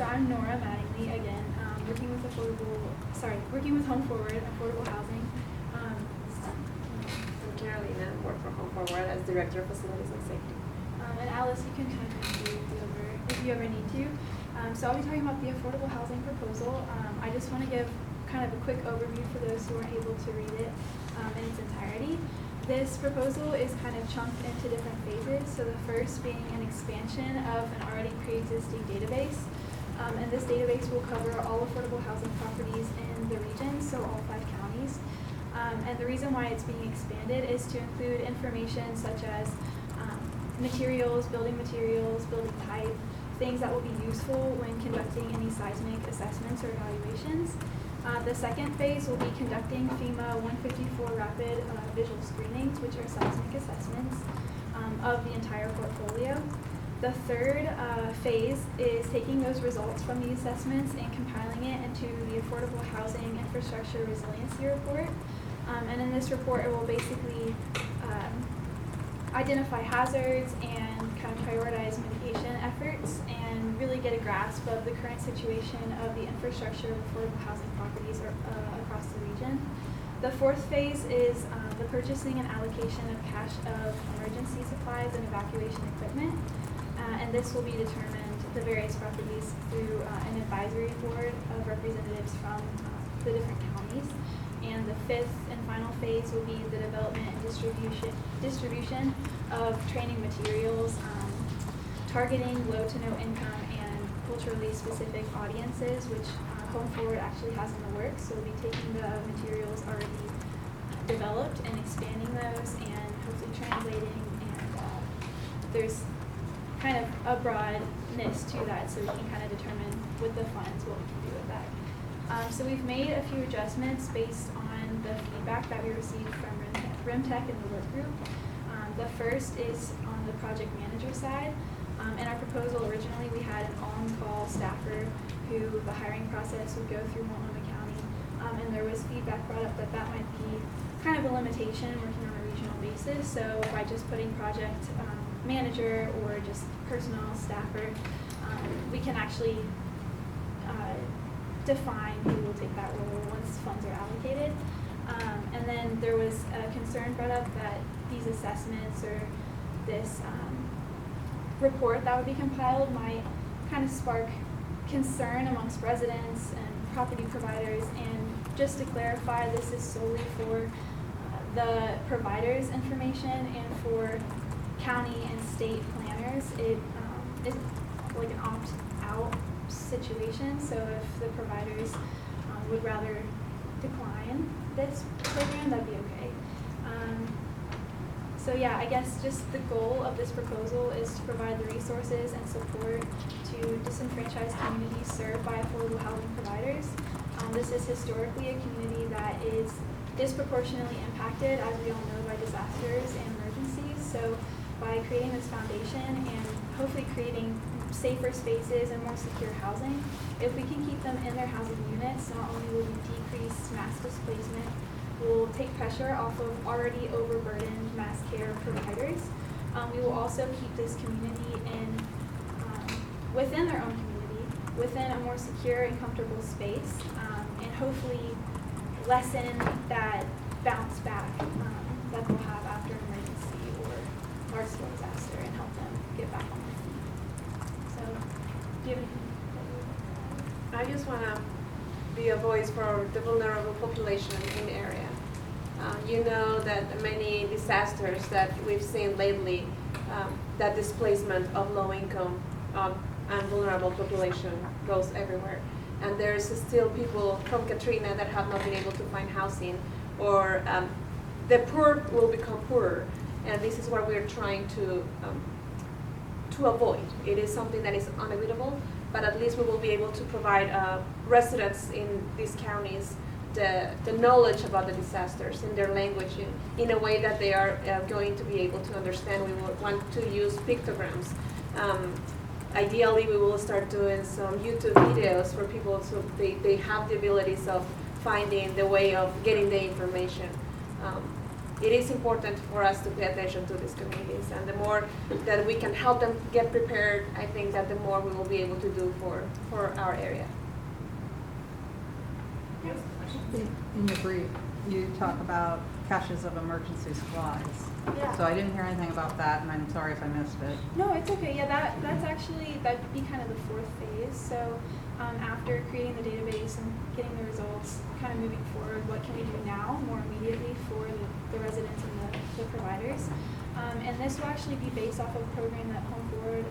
I'm Nora Mattingly again, working with Home Forward, affordable housing. I'm Carolina, work for Home Forward as Director of Facilities and Safety. And Alice, you can kind of do if you ever need to. So I'll be talking about the affordable housing proposal. I just want to give kind of a quick overview for those who aren't able to read it in its entirety. This proposal is kind of chunked into different phases. So the first being an expansion of an already pre-existing database. And this database will cover all affordable housing properties in the region, so all 5 counties. And the reason why it's being expanded is to include information such as materials, building type, things that will be useful when conducting any seismic assessments or evaluations. The second phase will be conducting FEMA 154 rapid visual screenings, which are seismic assessments of the entire portfolio. The third phase is taking those results from the assessments and compiling it into the Affordable Housing Infrastructure Resiliency Report. And in this report, it will basically identify hazards and kind of prioritize mitigation efforts and really get a grasp of the current situation of the infrastructure of affordable housing properties across the region. The fourth phase is the purchasing and allocation of cash of emergency supplies and evacuation equipment. And this will be determined, the various properties, through an advisory board of representatives from the different counties. And the fifth and final phase will be the development and distribution of training materials, targeting low to no income and culturally specific audiences, which Home Forward actually has in the works. So we'll be taking the materials already developed and expanding those and hopefully translating, and there's kind of a broadness to that, so we can kind of determine with the funds what we can do with that. So we've made a few adjustments based on the feedback that we received from REMTEC and the work group. The first is on the project manager side. In our proposal originally, we had an on-call staffer who the hiring process would go through Multnomah County, and there was feedback brought up that that might be kind of a limitation working on a regional basis. So by just putting project manager or just personnel staffer, we can actually define who will take that role once funds are allocated. And then there was a concern brought up that these assessments or this report that would be compiled might kind of spark concern amongst residents and property providers. And just to clarify, this is solely for the providers' information, and for county and state planners, it is like an opt-out situation. So if the providers would rather decline this program, that'd be okay. So yeah, I guess just the goal of this proposal is to provide the resources and support to disenfranchised communities served by affordable housing providers. This is historically a community that is disproportionately impacted, as we all know, by disasters and emergencies. So by creating this foundation and hopefully creating safer spaces and more secure housing, if we can keep them in their housing units, not only will we decrease mass displacement, we'll take pressure off of already overburdened mass care providers. We will also keep this community within their own community, within a more secure and comfortable space, and hopefully lessen that bounce back that they'll have after an emergency or large-scale disaster, and help them get back on their feet. So, do you have anything? I just want to be a voice for the vulnerable population in the area. You know that many disasters that we've seen lately, that displacement of low-income and vulnerable population goes everywhere. And there's still people from Katrina that have not been able to find housing, or the poor will become poorer. And this is what we're trying to avoid. It is something that is unavoidable, but at least we will be able to provide residents in these counties the knowledge about the disasters in their language in a way that they are going to be able to understand. We will want to use pictograms. Ideally, we will start doing some YouTube videos for people so they have the abilities of finding the way of getting the information. it is important for us to pay attention to these communities, and the more that we can help them get prepared, I think that the more we will be able to do for our area. Yes. In your brief, you talk about caches of emergency supplies. Yeah. So I didn't hear anything about that, and I'm sorry if I missed it. No, it's okay. Yeah, that'd be kind of the fourth phase. So after creating the database and getting the results, kind of moving forward, what can we do now more immediately for the residents and the providers? And this will actually be based off of a program that Home Forward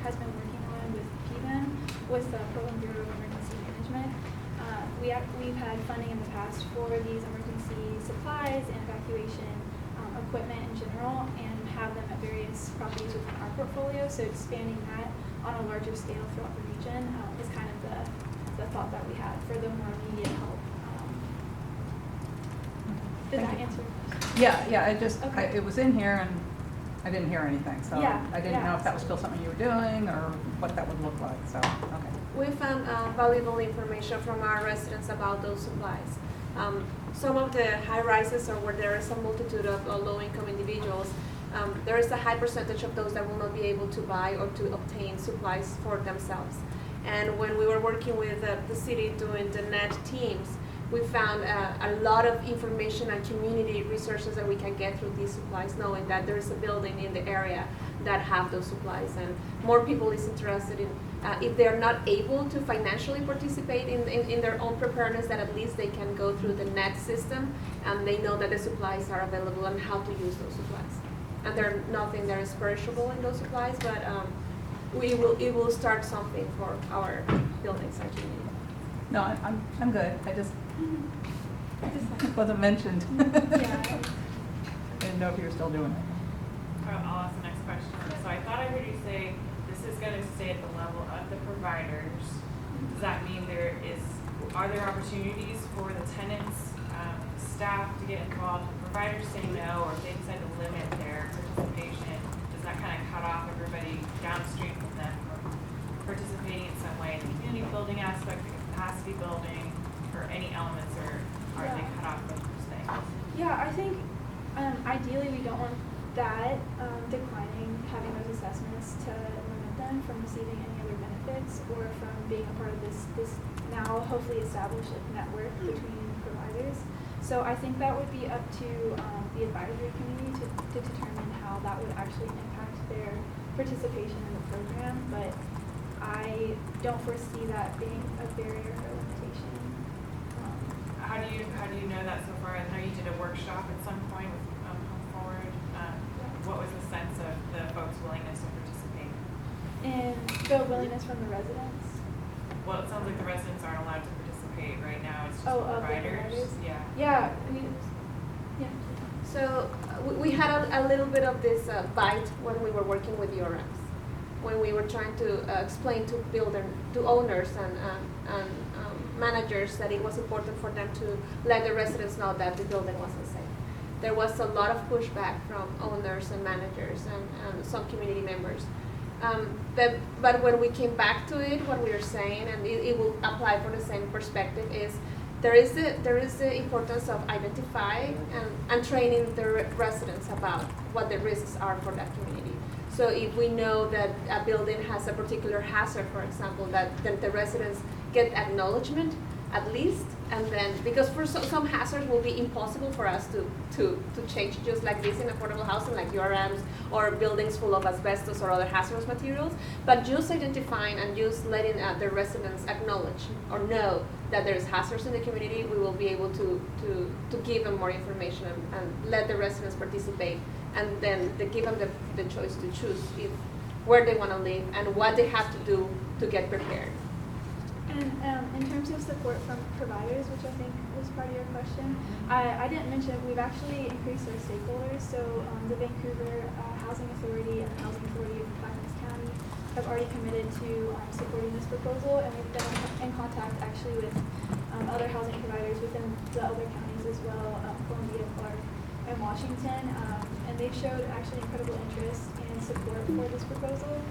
has been working on with PBEM, with the Portland Bureau of Emergency Management. We've had funding in the past for these emergency supplies and evacuation equipment in general, and have them at various properties within our portfolio. So expanding that on a larger scale throughout the region is kind of the thought that we had for the more immediate help. Did that answer your question? Yeah, it was in here and I didn't hear anything, so Yeah, I didn't know if that was still something you were doing or what that would look like, so, okay. We found valuable information from our residents about those supplies. Some of the high rises or where there is a multitude of low-income individuals, there is a high percentage of those that will not be able to buy or to obtain supplies for themselves. And when we were working with the city doing the NET teams, we found a lot of information and community resources that we can get through these supplies, knowing that there is a building in the area that have those supplies, and more people is interested in, if they're not able to financially participate in their own preparedness, that at least they can go through the NET system and they know that the supplies are available and how to use those supplies. And there's nothing that is perishable in those supplies, but it will start something for our buildings and community. No, I'm good, I just wasn't mentioned. Yeah. Didn't know if you were still doing it. I'll ask the next question. So I thought I heard you say this is going to stay at the level of the providers. Does that mean are there opportunities for the tenants, staff to get involved? If providers say no, or if they decide to limit their participation, does that kind of cut off everybody downstream from them from participating in some way in the community building aspect, the capacity building, or any elements, or are they cut off from those things? Yeah, I think ideally we don't want that declining having those assessments to limit them from receiving any other benefits or from being a part of this now hopefully established network between providers. So I think that would be up to the advisory committee to determine how that would actually impact their participation in the program, but I don't foresee that being a barrier or limitation. How do you know that so far? I know you did a workshop at some point with Home Forward. What was the sense of the folks' willingness to participate? And the willingness from the residents. Well, it sounds like the residents aren't allowed to participate right now. It's just Of the providers. Yeah. Yeah, I mean, yeah. So we had a little bit of this bite when we were working with URMs, when we were trying to explain to owners and managers that it was important for them to let the residents know that the building wasn't safe. There was a lot of pushback from owners and managers and some community members. But when we came back to it, what we were saying, and it will apply for the same perspective, is there is the importance of identifying and training the residents about what the risks are for that community. So if we know that a building has a particular hazard, for example, that then the residents get acknowledgement at least, and then, because for some hazards will be impossible for us to change just like this in affordable housing, like URMs or buildings full of asbestos or other hazardous materials, but just identifying and just letting the residents acknowledge or know that there's hazards in the community, we will be able to give them more information and let the residents participate, and then give them the choice to choose where they want to live and what they have to do to get prepared. And in terms of support from providers, which I think was part of your question, I didn't mention we've actually increased our stakeholders. So the Vancouver Housing Authority and the Housing Authority of Clackamas County have already committed to supporting this proposal, and we've been in contact actually with other housing providers within the other counties as well, Columbia, Clark, and Washington, and they've showed actually incredible interest and support for this proposal.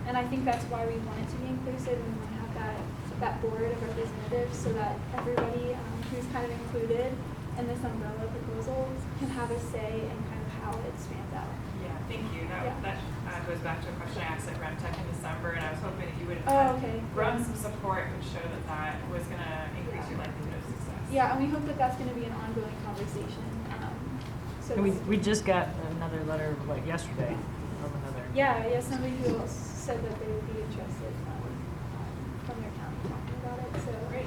And I think that's why we want it to be inclusive, and we want to have that board of representatives so that everybody who's kind of included in this umbrella proposal can have a say in kind of how it spans out. Yeah, thank you. Yeah. That goes back to a question I asked at REMTEC in December, and I was hoping that you would Oh, okay. run some support and show that that was going to increase your likelihood of success. Yeah, and we hope that that's going to be an ongoing conversation. So And we just got another letter, like, yesterday from another. yeah, somebody who else said that they would be interested from their town talking about it. So Great.